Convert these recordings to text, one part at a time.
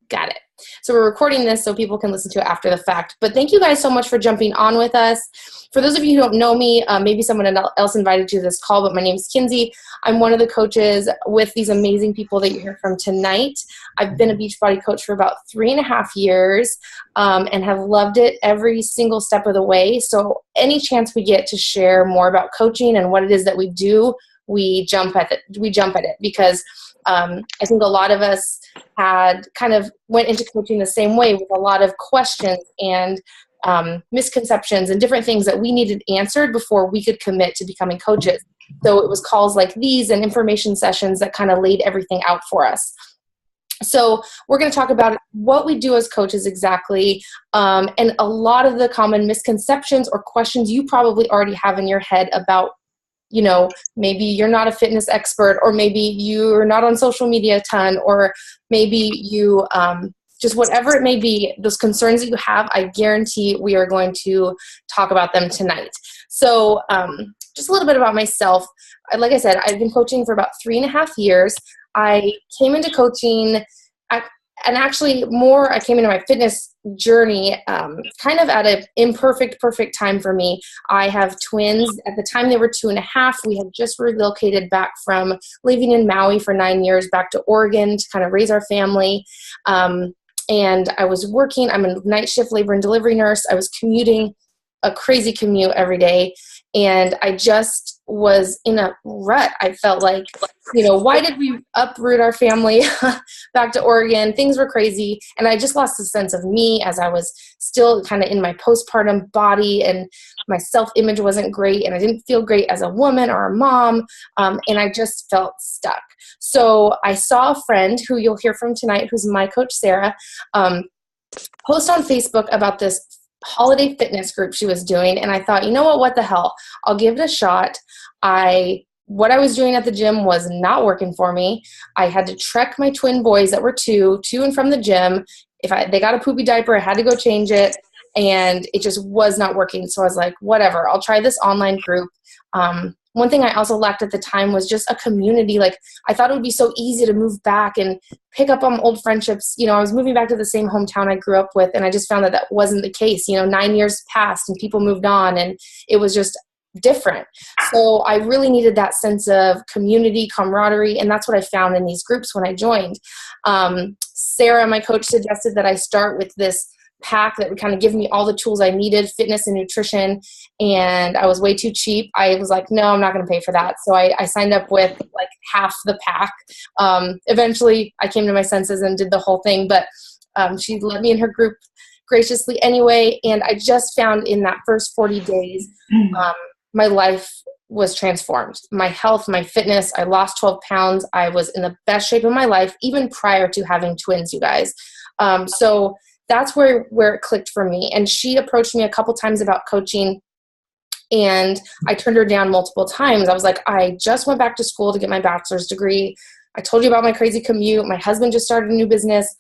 Got it. So we're recording this so people can listen to it after the fact. But thank you guys so much for jumping on with us. For those of you who don't know me, maybe someone else invited you to this call, but my name is Kinsey. I'm one of the coaches with these amazing people that you hear from tonight. I've been a Beachbody coach for about 3.5 years and have loved it every single step of the way. So any chance we get to share more about coaching and what it is that we do, we jump at it. Because I think a lot of us had kind of went into coaching the same way with a lot of questions and misconceptions and different things that we needed answered before we could commit to becoming coaches. So it was calls like these and information sessions that kind of laid everything out for us. So we're going to talk about what we do as coaches exactly, and a lot of the common misconceptions or questions you probably already have in your head about, you know, maybe you're not a fitness expert, or maybe you're not on social media a ton, or maybe you just whatever it may be, those concerns that you have, I guarantee we are going to talk about them tonight. So just a little bit about myself. Like I said, I've been coaching for about 3.5 years. I came into coaching, and actually more, I came into my fitness journey kind of at an perfect time for me. I have twins. At the time, they were 2.5. We had just relocated back from living in Maui for 9 years back to Oregon to kind of raise our family. And I was working. I'm a night shift labor and delivery nurse. I was commuting, a crazy commute every day. And I just was in a rut. I felt like, you know, why did we uproot our family back to Oregon? Things were crazy. And I just lost a sense of me as I was still kind of in my postpartum body, and my self-image wasn't great. And I didn't feel great as a woman or a mom. And I just felt stuck. So I saw a friend who you'll hear from tonight, who's my coach, Sarah, post on Facebook about this holiday fitness group she was doing. And I thought, you know what the hell? I'll give it a shot. What I was doing at the gym was not working for me. I had to trek my twin boys that were two to and from the gym. They got a poopy diaper, I had to go change it, and it just was not working. So I was like, whatever, I'll try this online group. One thing I also lacked at the time was just a community. Like, I thought it would be so easy to move back and pick up on old friendships. You know, I was moving back to the same hometown I grew up with, and I just found that wasn't the case. You know, 9 years passed and people moved on, and it was just different. So I really needed that sense of community, camaraderie, and that's what I found in these groups when I joined. Sarah, my coach, suggested that I start with this pack that would kind of give me all the tools I needed, fitness and nutrition, and I was way too cheap. I was like, no, I'm not going to pay for that. So I signed up with like half the pack. Eventually, I came to my senses and did the whole thing, but she let me in her group graciously anyway, and I just found in that first 40 days, my life was transformed. My health, my fitness, I lost 12 pounds. I was in the best shape of my life, even prior to having twins, you guys. So that's where it clicked for me. And she approached me a couple times about coaching, and I turned her down multiple times. I was like, I just went back to school to get my bachelor's degree. I told you about my crazy commute. My husband just started a new business.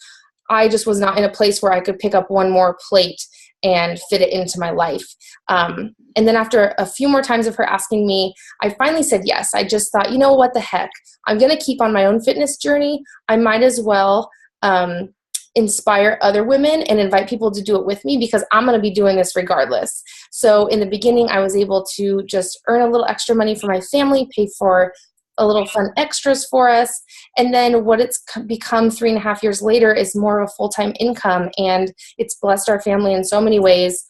I just was not in a place where I could pick up one more plate and fit it into my life. And then after a few more times of her asking me, I finally said yes. I just thought, you know what the heck? I'm going to keep on my own fitness journey. I might as well inspire other women and invite people to do it with me, because I'm going to be doing this regardless. So in the beginning, I was able to just earn a little extra money for my family, pay for a little fun extras for us. And then what it's become 3.5 years later is more of a full-time income. And it's blessed our family in so many ways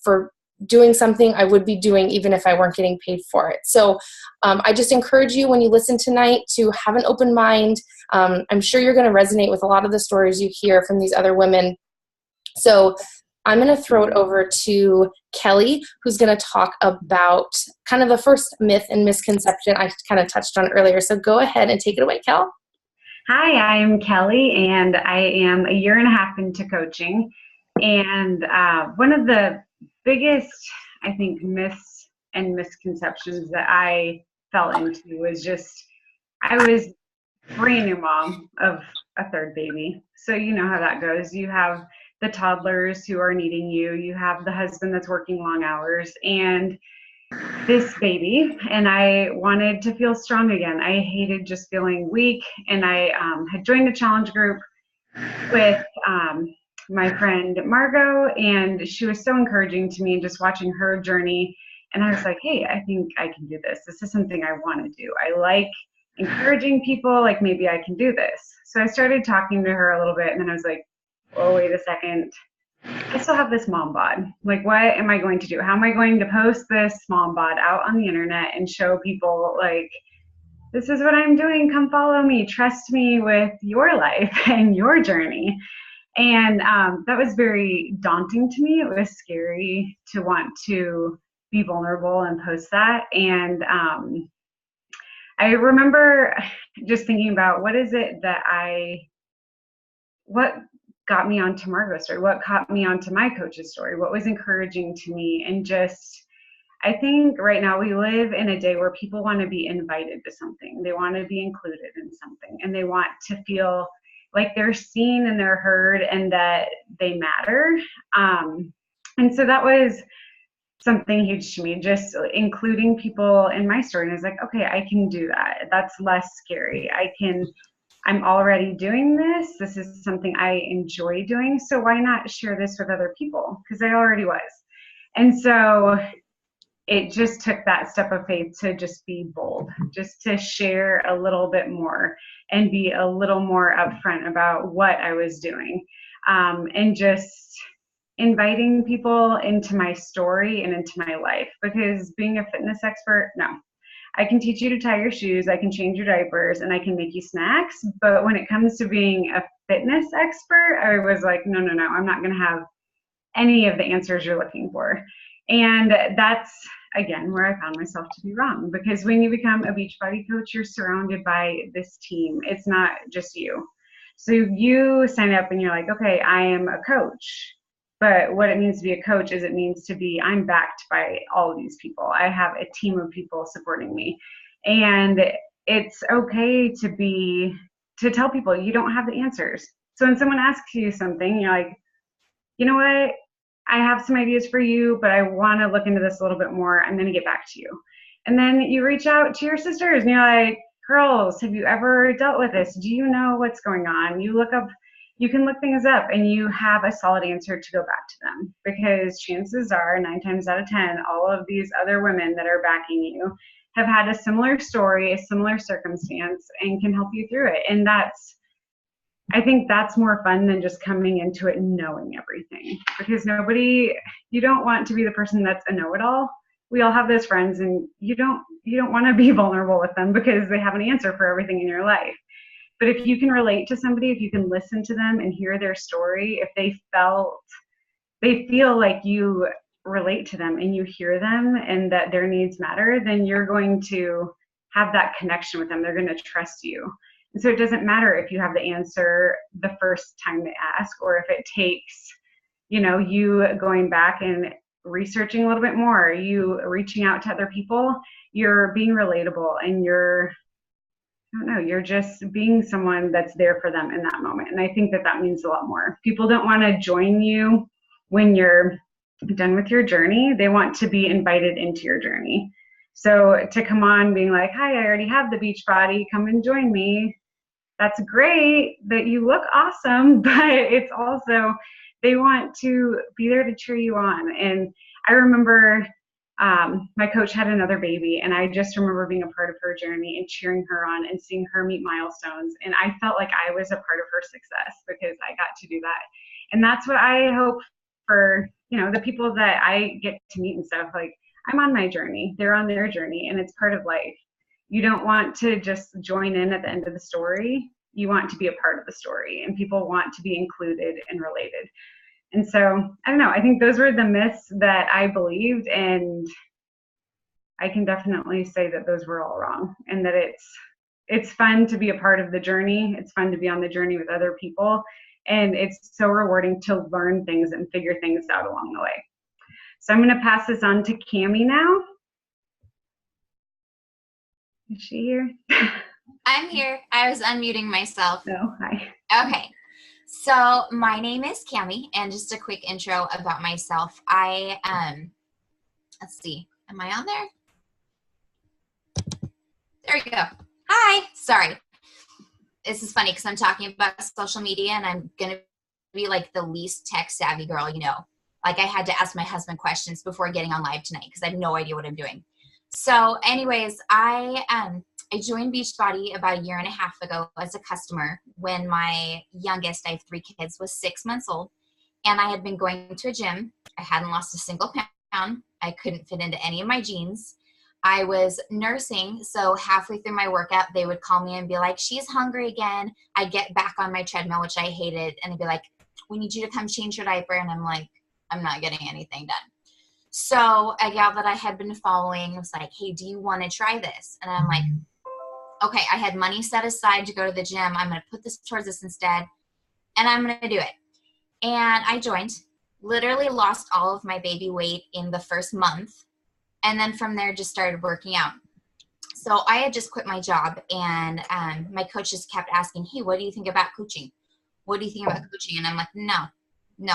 for doing something I would be doing even if I weren't getting paid for it. So I just encourage you, when you listen tonight, to have an open mind. I'm sure you're going to resonate with a lot of the stories you hear from these other women. So I'm going to throw it over to Kelly, who's going to talk about kind of the first myth and misconception I kind of touched on earlier. So go ahead and take it away, Kel. Hi, I'm Kelly, and I am 1.5 years into coaching. And one of the biggest, I think, myths and misconceptions that I fell into was just, I was brand new mom of a third baby. So you know how that goes. You have the toddlers who are needing you. You have the husband that's working long hours, and this baby. And I wanted to feel strong again. I hated just feeling weak. And I had joined a challenge group with my friend Margot, and she was so encouraging to me, and just watching her journey. And I was like, hey, I think I can do this. This is something I want to do. I like encouraging people, like maybe I can do this. So I started talking to her a little bit, and then I was like, oh, wait a second. I still have this mom bod. Like, what am I going to do? How am I going to post this mom bod out on the internet and show people, like, this is what I'm doing. Come follow me. Trust me with your life and your journey. And that was very daunting to me. It was scary to want to be vulnerable and post that. And I remember just thinking about what got me onto Margot's story? What caught me onto my coach's story? What was encouraging to me? And just, I think right now we live in a day where people want to be invited to something. They want to be included in something, and they want to feel like they're seen and they're heard and that they matter. And so that was something huge to me, just including people in my story. And I was like, okay, I can do that. That's less scary. I'm already doing this. This is something I enjoy doing. So why not share this with other people? Because I already was. And so it just took that step of faith to just be bold, just to share a little bit more and be a little more upfront about what I was doing. And just inviting people into my story and into my life, because being a fitness expert, no. I can teach you to tie your shoes, I can change your diapers, and I can make you snacks. But when it comes to being a fitness expert, I was like, no, I'm not going to have any of the answers you're looking for. And that's, again, where I found myself to be wrong. Because when you become a Beachbody coach, you're surrounded by this team. It's not just you. So you sign up and you're like, okay, I am a coach. But what it means to be a coach is it means to be, I'm backed by all of these people. I have a team of people supporting me. And it's okay to tell people you don't have the answers. So when someone asks you something, you're like, you know what? I have some ideas for you, but I want to look into this a little bit more. I'm going to get back to you. And then you reach out to your sisters and you're like, girls, have you ever dealt with this? Do you know what's going on? You can look things up and you have a solid answer to go back to them, because chances are 9 times out of 10, all of these other women that are backing you have had a similar story, a similar circumstance, and can help you through it. And I think that's more fun than just coming into it and knowing everything, because you don't want to be the person that's a know-it-all. We all have those friends, and you don't want to be vulnerable with them because they have an answer for everything in your life. But if you can relate to somebody, if you can listen to them and hear their story, if they feel like you relate to them and you hear them and that their needs matter, then you're going to have that connection with them. They're going to trust you. And so it doesn't matter if you have the answer the first time they ask, or if it takes, you going back and researching a little bit more, you reaching out to other people. You're being relatable, and you're just being someone that's there for them in that moment. And I think that means a lot more. People don't want to join you when you're done with your journey. They want to be invited into your journey. So to come on being like, hi, I already have the Beachbody, come and join me. That's great that you look awesome, but it's also, they want to be there to cheer you on. And I remember my coach had another baby, and I just remember being a part of her journey and cheering her on and seeing her meet milestones. And I felt like I was a part of her success because I got to do that. And that's what I hope for, the people that I get to meet and stuff. Like, I'm on my journey, they're on their journey, and it's part of life. You don't want to just join in at the end of the story. You want to be a part of the story, and people want to be included and related. And so, I don't know, I think those were the myths that I believed, and I can definitely say that those were all wrong, and that it's fun to be a part of the journey. It's fun to be on the journey with other people, and it's so rewarding to learn things and figure things out along the way. So I'm going to pass this on to Cammie now. Is she here? I'm here. I was unmuting myself. Oh, hi. Okay. So my name is Cammie, and just a quick intro about myself. I, let's see. Am I on there? There we go. Hi. Sorry. this is funny because I'm talking about social media and I'm going to be like the least tech savvy girl, you know. Like I had to ask my husband questions before getting on live tonight because I have no idea what I'm doing. So anyways, I joined Beachbody about a year and a half ago as a customer when my youngest, I have 3 kids, was 6 months old. And I had been going to a gym. I hadn't lost a single pound. I couldn't fit into any of my jeans. I was nursing, so halfway through my workout, they would call me and be like, she's hungry again. I'd get back on my treadmill, which I hated, and they'd be like, we need you to come change your diaper. And I'm like, I'm not getting anything done. So a gal that I had been following was like, hey, do you want to try this? And I'm like, okay, I had money set aside to go to the gym. I'm going to put this towards this instead, and I'm going to do it. And I joined, literally lost all of my baby weight in the first month. And then from there, just started working out. So I had just quit my job, and my coaches kept asking, hey, what do you think about coaching? What do you think about coaching? And I'm like, no,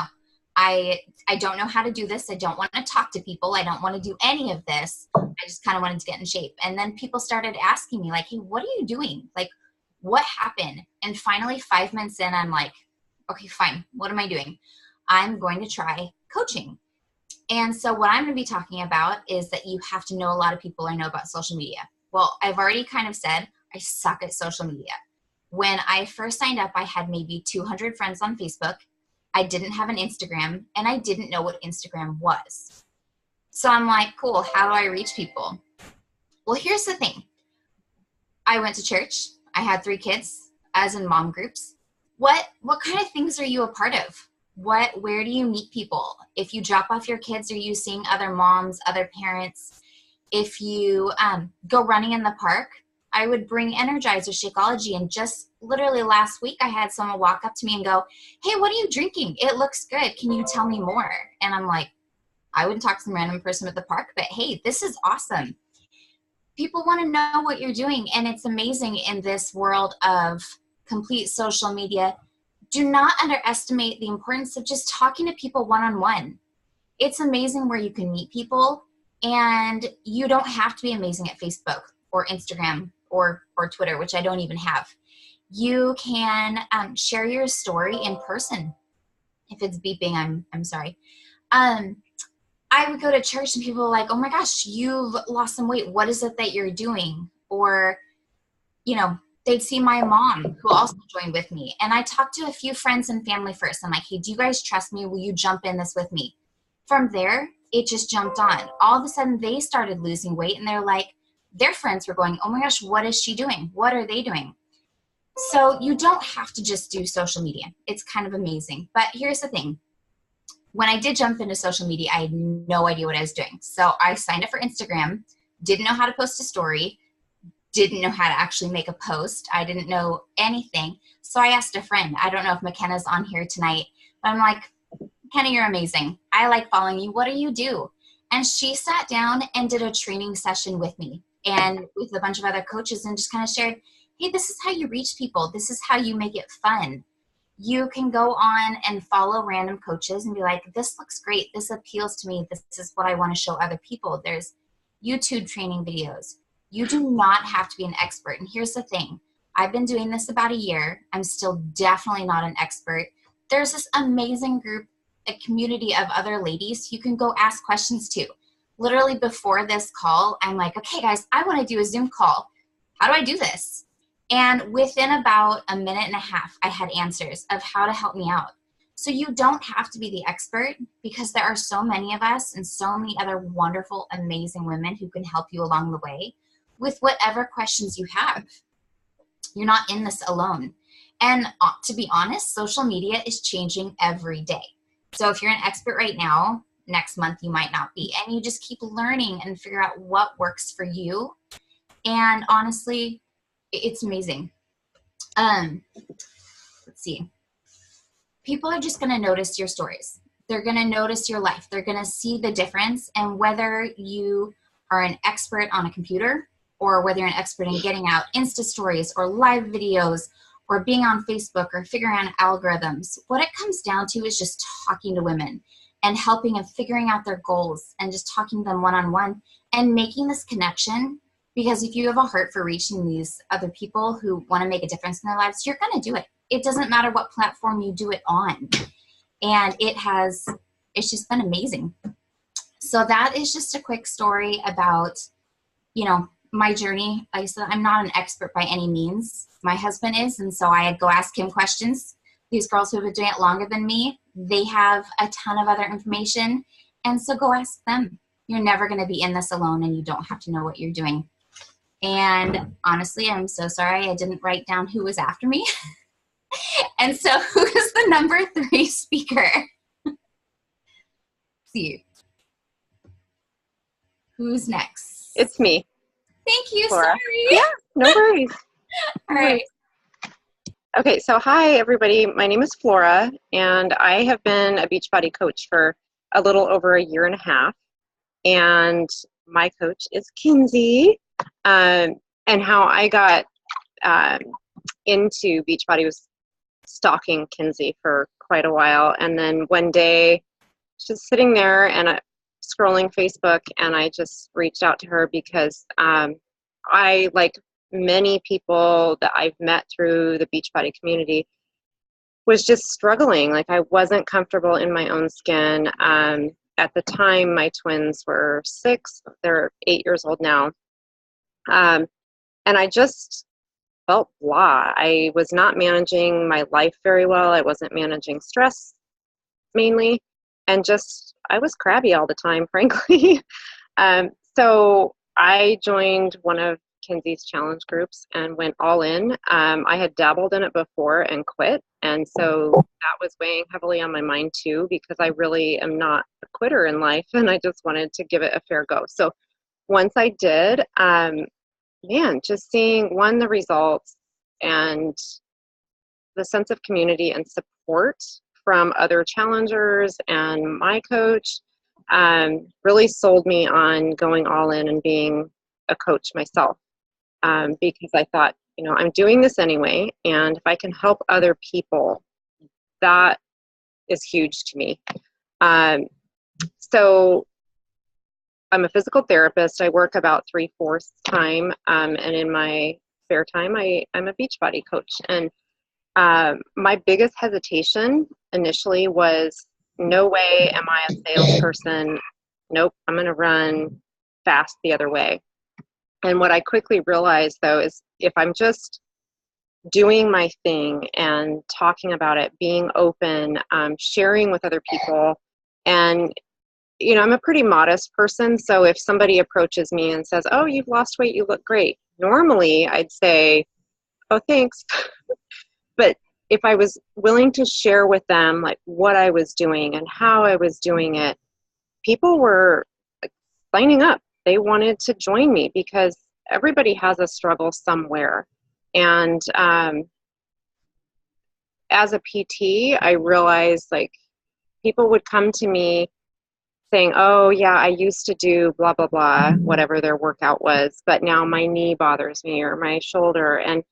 I don't know how to do this. I don't want to talk to people. I don't want to do any of this. I just kind of wanted to get in shape. And then people started asking me like, hey, what are you doing? Like, what happened? And finally, 5 months in, I'm like, okay, fine. What am I doing? I'm going to try coaching. And so what I'm going to be talking about is that you have to know a lot of people I know about social media. Well, I've already kind of said I suck at social media. When I first signed up, I had maybe 200 friends on Facebook. I didn't have an Instagram, and I didn't know what Instagram was. So I'm like, cool, how do I reach people? Well, here's the thing. I went to church. I had 3 kids, as in mom groups. What kind of things are you a part of? Where do you meet people? If you drop off your kids, are you seeing other moms, other parents? If you go running in the park, I would bring Energizer, Shakeology, and just literally last week I had someone walk up to me and go, hey, what are you drinking? It looks good. Can you tell me more? And I'm like, I wouldn't talk to some random person at the park, but hey, this is awesome. People want to know what you're doing, and it's amazing in this world of complete social media. Do not underestimate the importance of just talking to people one-on-one. It's amazing where you can meet people, and you don't have to be amazing at Facebook or Instagram or Twitter, which I don't even have. You can share your story in person. If it's beeping, I'm sorry. I would go to church and people were like, oh my gosh, you've lost some weight. What is it that you're doing? Or, you know, they'd see my mom who also joined with me. And I talked to a few friends and family first. I'm like, hey, do you guys trust me? Will you jump in this with me? From there, it just jumped on. All of a sudden, they started losing weight, and they're like, their friends were going, oh my gosh, what is she doing? What are they doing? So you don't have to just do social media. It's kind of amazing. But here's the thing. When I did jump into social media, I had no idea what I was doing. So I signed up for Instagram, didn't know how to post a story, didn't know how to actually make a post. I didn't know anything. So I asked a friend. I don't know if McKenna's on here tonight, but I'm like, McKenna, you're amazing. I like following you. What do you do? And she sat down and did a training session with me and with a bunch of other coaches and just kind of shared, hey, this is how you reach people. This is how you make it fun. You can go on and follow random coaches and be like, this looks great. This appeals to me. This is what I want to show other people. There's YouTube training videos. You do not have to be an expert. And here's the thing. I've been doing this about a year. I'm still definitely not an expert. There's this amazing group, a community of other ladies you can go ask questions to. Literally before this call, I'm like, okay, guys, I want to do a Zoom call. How do I do this? And within about a minute and a half, I had answers of how to help me out. So you don't have to be the expert because there are so many of us and so many other wonderful, amazing women who can help you along the way with whatever questions you have. You're not in this alone. And to be honest, social media is changing every day. So if you're an expert right now, next month you might not be. And you just keep learning and figure out what works for you. And honestly, it's amazing. Let's see. People are just going to notice your stories. They're going to notice your life. They're going to see the difference. And whether you are an expert on a computer or whether you're an expert in getting out Insta stories or live videos or being on Facebook or figuring out algorithms, what it comes down to is just talking to women and helping and figuring out their goals and just talking to them one-on-one and making this connection, Because if you have a heart for reaching these other people who want to make a difference in their lives, you're going to do it. It doesn't matter what platform you do it on. And it's just been amazing. So that is just a quick story about, my journey. Like I said, I'm not an expert by any means. My husband is, and so I go ask him questions. These girls who have been doing it longer than me, they have a ton of other information, and so go ask them. You're never going to be in this alone, and you don't have to know what you're doing. And honestly, I'm so sorry I didn't write down who was after me. And so who is the number 3 speaker? See. Who's next? It's me. Thank you. Laura. Sorry. Yeah, no worries. All right. Okay, so hi everybody. My name is Flora, and I have been a Beachbody coach for a little over a year and a half. And my coach is Kinsey. And how I got into Beachbody was stalking Kinsey for quite a while. And then one day, just sitting there and scrolling Facebook, and I just reached out to her because I, like many people that I've met through the Beachbody community, was just struggling. Like, I wasn't comfortable in my own skin. At the time, my twins were 6. They're 8 years old now. And I just felt blah. I was not managing my life very well. I wasn't managing stress mainly. And just, I was crabby all the time, frankly. So I joined one of Kinsey's challenge groups and went all in. I had dabbled in it before and quit. And so that was weighing heavily on my mind too, because I really am not a quitter in life, and I just wanted to give it a fair go. So once I did, just seeing, the results and the sense of community and support from other challengers and my coach really sold me on going all in and being a coach myself, because I thought, I'm doing this anyway, and if I can help other people, that is huge to me. So I'm a physical therapist. I work about 3/4 time, and in my spare time, I'm a Beachbody coach. And my biggest hesitation initially was, no way am I a salesperson. Nope, I'm going to run fast the other way. And what I quickly realized, though, is if I'm just doing my thing and talking about it, being open, sharing with other people, and I'm a pretty modest person, so if somebody approaches me and says, "Oh, you've lost weight, you look great," normally I'd say, "Oh, thanks." But if I was willing to share with them, like, what I was doing and how I was doing it, people were, like, signing up. They wanted to join me because everybody has a struggle somewhere. And as a PT, I realized, like, people would come to me saying, "Oh yeah, I used to do blah, blah, blah," whatever their workout was, "but now my knee bothers me, or my shoulder." And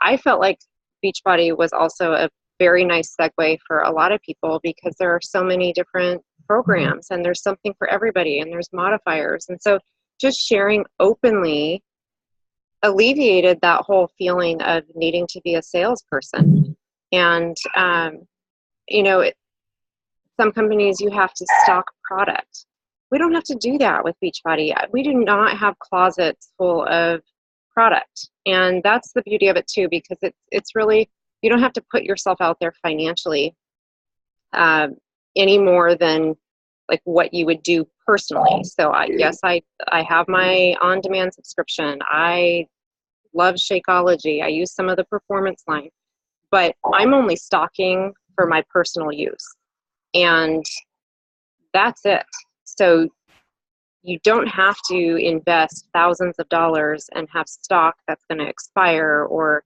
I felt like Beachbody was also a very nice segue for a lot of people, because there are so many different programs, and there's something for everybody, and there's modifiers. And so just sharing openly alleviated that whole feeling of needing to be a salesperson. And, some companies, you have to stock product. We don't have to do that with Beachbody. We do not have closets full of product. And that's the beauty of it too, because it's really, you don't have to put yourself out there financially any more than like what you would do personally. So I have my on-demand subscription. I love Shakeology. I use some of the performance line, but I'm only stocking for my personal use. And that's it. So you don't have to invest thousands of dollars and have stock that's going to expire, or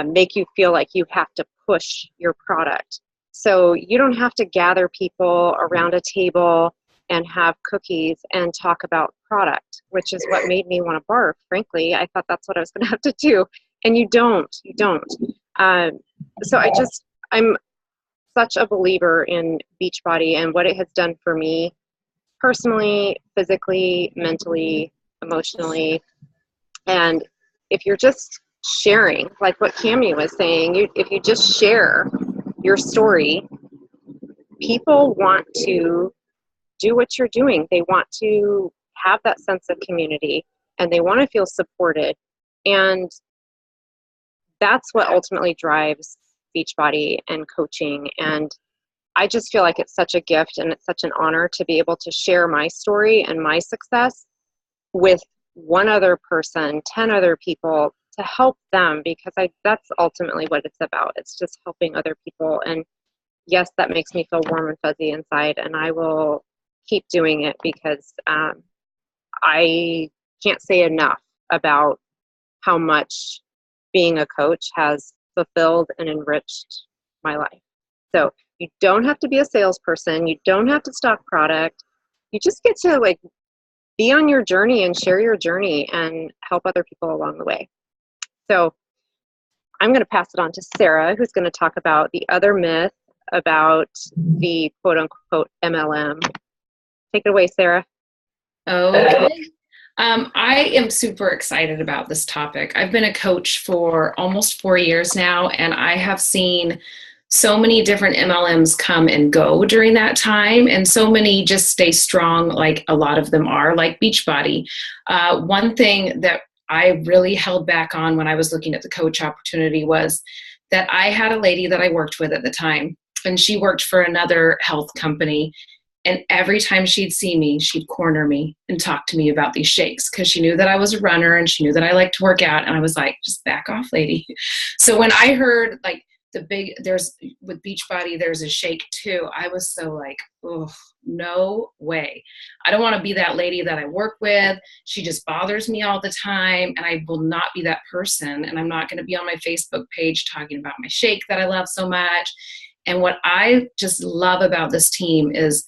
make you feel like you have to push your product. So you don't have to gather people around a table and have cookies and talk about product, which is what made me want to barf, frankly. I thought that's what I was going to have to do. And you don't. So I'm such a believer in Beachbody and what it has done for me personally, physically, mentally, emotionally. And if you're just sharing, like what Cammie was saying, if you just share your story, people want to do what you're doing. They want to have that sense of community, and they want to feel supported. And that's what ultimately drives Beachbody and coaching. And I just feel like it's such a gift and it's such an honor to be able to share my story and my success with one other person, 10 other people, to help them, because that's ultimately what it's about. It's just helping other people. And yes, that makes me feel warm and fuzzy inside, and I will keep doing it because I can't say enough about how much being a coach has fulfilled and enriched my life. So you don't have to be a salesperson. You don't have to stock product. You just get to like be on your journey and share your journey and help other people along the way. So I'm going to pass it on to Sarah, who's going to talk about the other myth about the quote unquote MLM. Take it away, Sarah. Okay. I am super excited about this topic. I've been a coach for almost 4 years now, and I have seen so many different MLMs come and go during that time, and so many just stay strong, like a lot of them are, like Beachbody. One thing that I really held back on when I was looking at the coach opportunity was that I had a lady that I worked with at the time, and she worked for another health company. And every time she'd see me, she'd corner me and talk to me about these shakes, because she knew that I was a runner and she knew that I liked to work out. And I was like, just back off, lady. So when I heard like with Beachbody, there's a shake too, I was so like, oh, no way. I don't want to be that lady that I work with. She just bothers me all the time, and I will not be that person. And I'm not going to be on my Facebook page talking about my shake that I love so much. And what I just love about this team is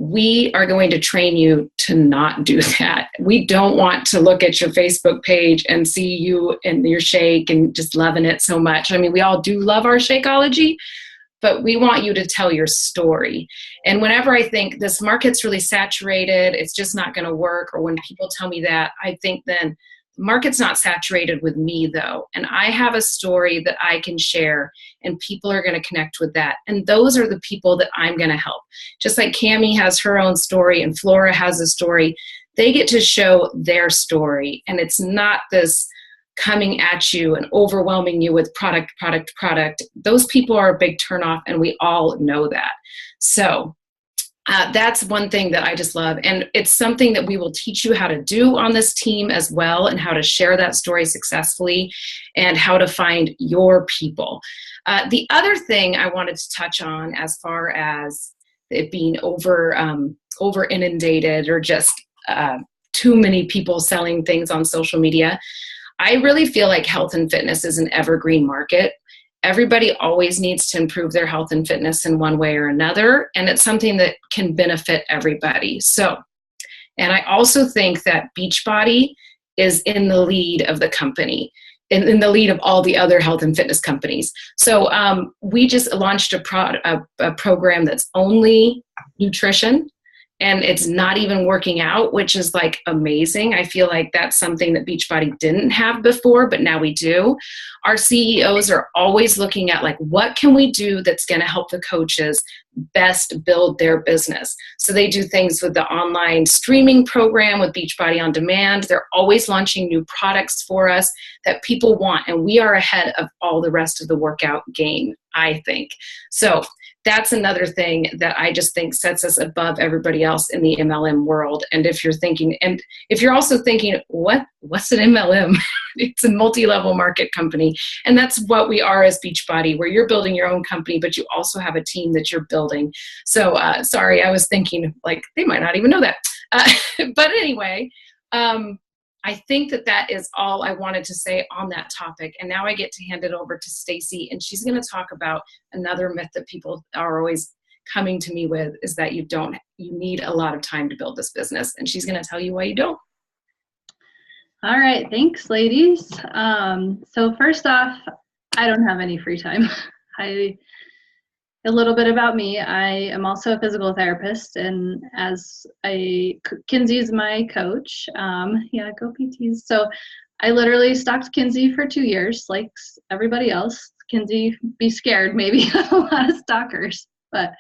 we are going to train you to not do that. We don't want to look at your Facebook page and see you and your shake and just loving it so much. I mean, we all do love our Shakeology, but we want you to tell your story. And whenever I think this market's really saturated, it's just not going to work, or when people tell me that, I think then the market's not saturated with me though. And I have a story that I can share, and people are going to connect with that. And those are the people that I'm going to help. Just like Cammie has her own story and Flora has a story, they get to show their story. And it's not this coming at you and overwhelming you with product. Those people are a big turnoff, and we all know that. So that's one thing that I just love. And it's something that we will teach you how to do on this team as well, and how to share that story successfully, and how to find your people. The other thing I wanted to touch on, as far as it being over inundated, or just too many people selling things on social media, I really feel like health and fitness is an evergreen market. Everybody always needs to improve their health and fitness in one way or another, and it's something that can benefit everybody. So, and I also think that Beachbody is in the lead of the company, in the lead of all the other health and fitness companies. So we just launched a program that's only nutrition, and it's not even working out, which is like amazing. I feel like that's something that Beachbody didn't have before, but now we do. Our CEOs are always looking at like, what can we do that's going to help the coaches best build their business? So they do things with the online streaming program with Beachbody On Demand. They're always launching new products for us that people want, and we are ahead of all the rest of the workout game, I think. So that's another thing that I just think sets us above everybody else in the MLM world. And if you're thinking, and if you're also thinking, what's an MLM? It's a multi-level market company. And that's what we are as Beachbody, where you're building your own company, but you also have a team that you're building. So sorry, I was thinking like, they might not even know that. But anyway, I think that is all I wanted to say on that topic. And now I get to hand it over to Stacy, and she's going to talk about another myth that people are always coming to me with, is that you need a lot of time to build this business. And she's going to tell you why you don't. All right. Thanks, ladies. So first off, I don't have any free time. A little bit about me. I am also a physical therapist, and Kinsey is my coach. Yeah, go PTs. So I literally stalked Kinsey for 2 years, like everybody else. Kinsey, be scared, maybe a lot of stalkers. But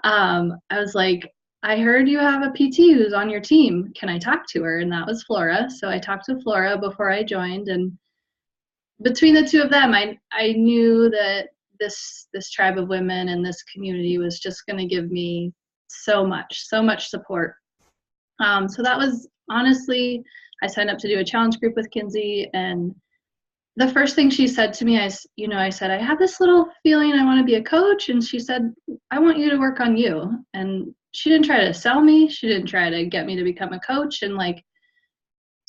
I was like, I heard you have a PT who's on your team. Can I talk to her? And that was Flora. So I talked to Flora before I joined. And between the two of them, I knew that this tribe of women and this community was just going to give me so much support. So that was honestly, I signed up to do a challenge group with Kinsey, and the first thing she said to me, I said, I have this little feeling I want to be a coach. And she said, I want you to work on you. And she didn't try to sell me. She didn't try to get me to become a coach. And like,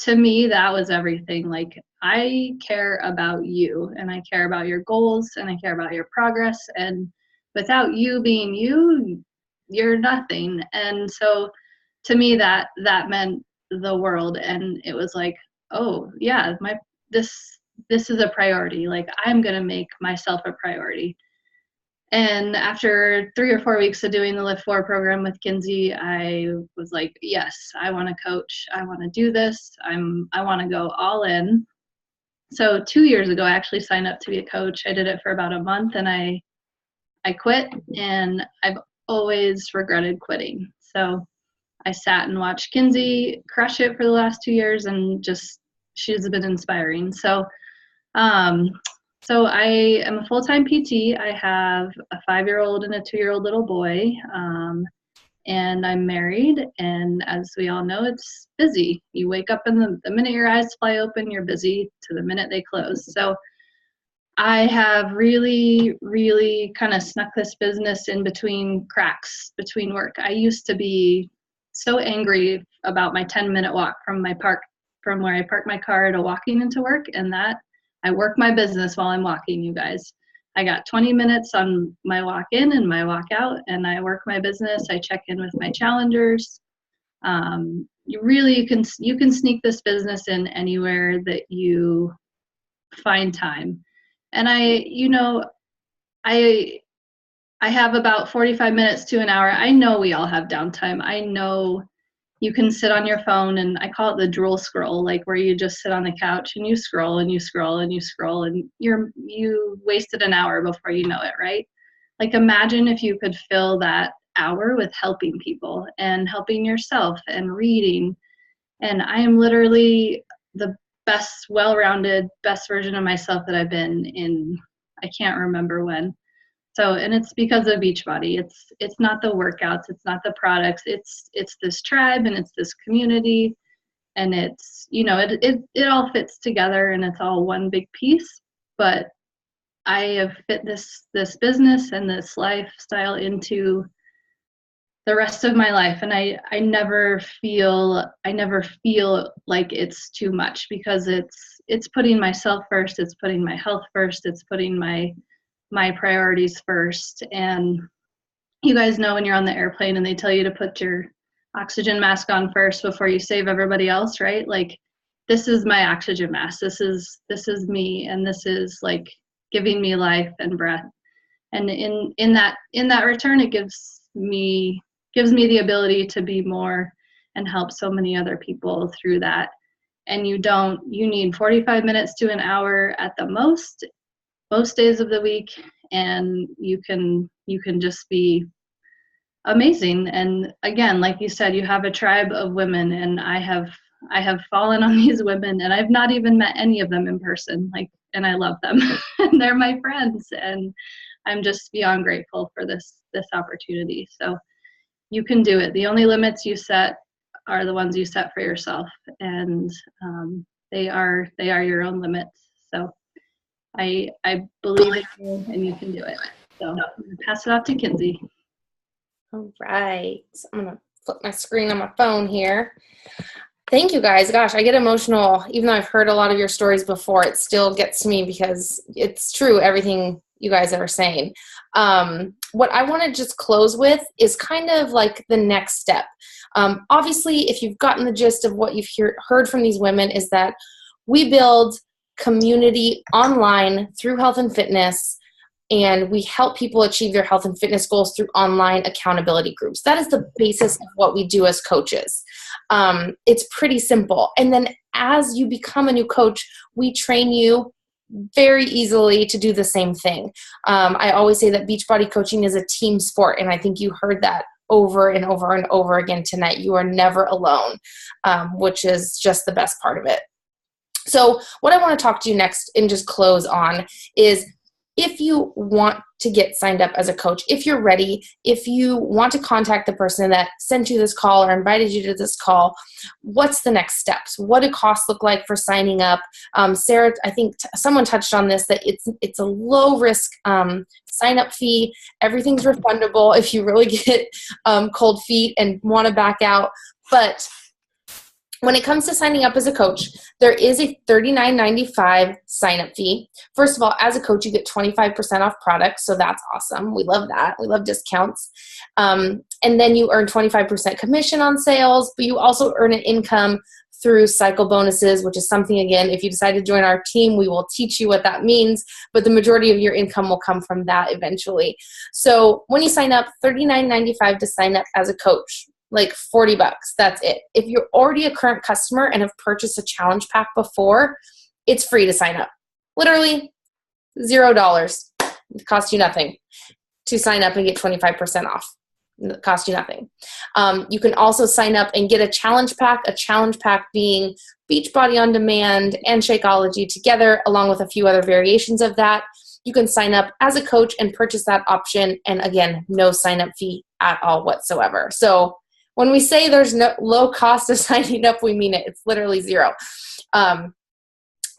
to me, that was everything. Like, I care about you, and I care about your goals, and I care about your progress. And without you being you, you're nothing. And so to me, that meant the world. And it was like, oh yeah, this is a priority. Like, I'm going to make myself a priority. And after 3 or 4 weeks of doing the Lift 4 program with Kinsey, I was like, yes, I want to coach. I want to do this. I want to go all in. So 2 years ago, I actually signed up to be a coach. I did it for about a month, and I quit, and I've always regretted quitting. So I sat and watched Kinsey crush it for the last 2 years, and just, she's been inspiring. So I am a full-time PT. I have a 5-year-old and a 2-year-old little boy, and I'm married. And as we all know, it's busy. You wake up, and the minute your eyes fly open, you're busy to the minute they close. So I have really, really kind of snuck this business in between cracks, between work. I used to be so angry about my 10-minute walk from where I park my car to walking into work, and that I work my business while I'm walking, you guys. I got 20 minutes on my walk in and my walk out, and I work my business. I check in with my challengers. You can sneak this business in anywhere that you find time. And I have about 45 minutes to an hour. I know we all have downtime. I know you can sit on your phone, and I call it the drool scroll, like where you just sit on the couch and you scroll and you scroll and you scroll, and you wasted an hour before you know it, right? Like, imagine if you could fill that hour with helping people and helping yourself and reading. And I am literally the best, well-rounded, best version of myself that I've been in, I can't remember when. So, and it's because of Beachbody. It's not the workouts, it's not the products, it's this tribe, and it's this community, and it's, it all fits together, and it's all one big piece. But I have fit this business and this lifestyle into the rest of my life, and I never feel like it's too much, because it's putting myself first, it's putting my health first, it's putting my priorities first. And you guys know, when you're on the airplane and they tell you to put your oxygen mask on first before you save everybody else, right? Like, this is my oxygen mask. This is me, and this is like giving me life and breath. And in that return, it gives me the ability to be more and help so many other people through that. And you need 45 minutes to an hour at the most days of the week, and you can just be amazing. And again, like you said, you have a tribe of women, and I have fallen on these women, and I've not even met any of them in person, and I love them and they're my friends, and I'm just beyond grateful for this opportunity. So you can do it. The only limits you set are the ones you set for yourself, and they are your own limits. So I believe in you, and you can do it. So I'm going to pass it off to Kinsey. All right. I'm going to flip my screen on my phone here. Thank you, guys. Gosh, I get emotional. Even though I've heard a lot of your stories before, it still gets to me, because it's true, everything you guys are saying. What I want to just close with is kind of like the next step. Obviously, if you've gotten the gist of what you've heard from these women, is that we build community online through health and fitness, and we help people achieve their health and fitness goals through online accountability groups. That is the basis of what we do as coaches. It's pretty simple. And then as you become a new coach, we train you very easily to do the same thing. I always say that Beachbody coaching is a team sport, and I think you heard that over and over and over again tonight. You are never alone, which is just the best part of it. So what I want to talk to you next and just close on is, if you want to get signed up as a coach, if you're ready, if you want to contact the person that sent you this call or invited you to this call, what's the next steps? What do costs look like for signing up? Sarah, I think someone touched on this, that it's a low risk sign up fee. Everything's refundable if you really get cold feet and want to back out. But when it comes to signing up as a coach, there is a $39.95 sign-up fee. First of all, as a coach, you get 25% off products, so that's awesome. We love that. We love discounts. And then you earn 25% commission on sales, but you also earn an income through cycle bonuses, which is something, again, if you decide to join our team, we will teach you what that means, but the majority of your income will come from that eventually. So when you sign up, $39.95 to sign up as a coach. Like $40, that's it. If you're already a current customer and have purchased a challenge pack before, it's free to sign up. Literally $0. It costs you nothing to sign up and get 25% off. It costs you nothing. You can also sign up and get a challenge pack being Beachbody On Demand and Shakeology together, along with a few other variations of that. You can sign up as a coach and purchase that option. And again, no sign up fee at all whatsoever. So when we say there's no low cost of signing up, we mean it. It's literally $0. And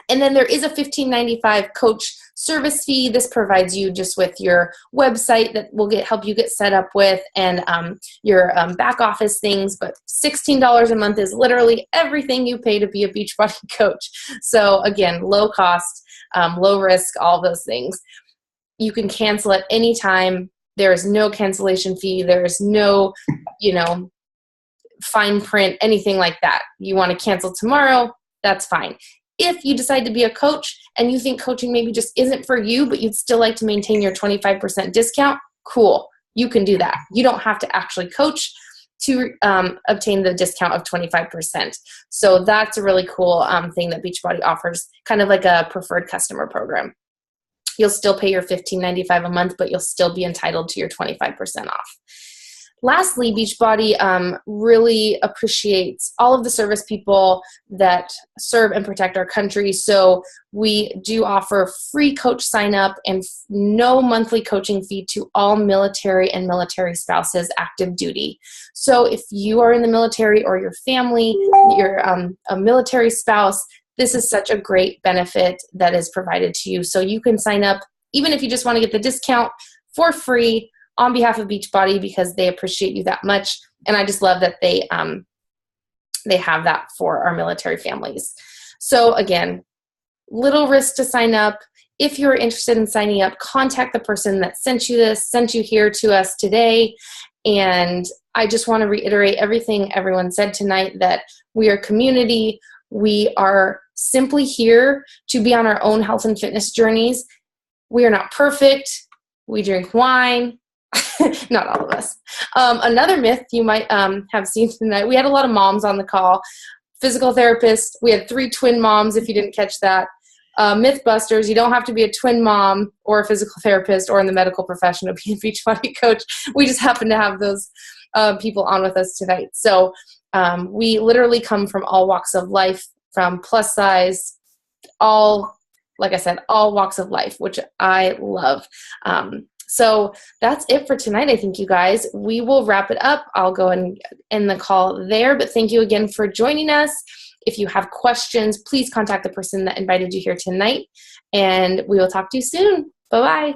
then there is a $15.95 coach service fee. This provides you just with your website that will help you get set up with, and your back office things. But $16 a month is literally everything you pay to be a Beachbody coach. So again, low cost, low risk, all those things. You can cancel at any time. There is no cancellation fee. There is no, fine print, anything like that. You want to cancel tomorrow, that's fine. If you decide to be a coach and you think coaching maybe just isn't for you, but you'd still like to maintain your 25% discount, cool. You can do that. You don't have to actually coach to obtain the discount of 25%. So that's a really cool thing that Beachbody offers, kind of like a preferred customer program. You'll still pay your $15.95 a month, but you'll still be entitled to your 25% off. Lastly, Beachbody really appreciates all of the service people that serve and protect our country. So we do offer free coach sign up and no monthly coaching fee to all military and military spouses active duty. So if you are in the military or your family, you're a military spouse, this is such a great benefit that is provided to you. So you can sign up, even if you just want to get the discount, for free on behalf of Beachbody, because they appreciate you that much. And I just love that they have that for our military families. So again, little risk to sign up. If you're interested in signing up, contact the person that sent you here to us today. And I just want to reiterate everything everyone said tonight, that we are community. We are simply here to be on our own health and fitness journeys. We are not perfect. We drink wine. Not all of us. Another myth you might have seen tonight, we had a lot of moms on the call. Physical therapists, we had 3 twin moms, if you didn't catch that. Mythbusters, you don't have to be a twin mom or a physical therapist or in the medical profession to be a Beachbody coach. We just happen to have those people on with us tonight. So we literally come from all walks of life, from plus size, like I said, all walks of life, which I love. So that's it for tonight, I think, you guys. We will wrap it up. I'll go and end the call there, but thank you again for joining us. If you have questions, please contact the person that invited you here tonight, and we will talk to you soon. Bye-bye.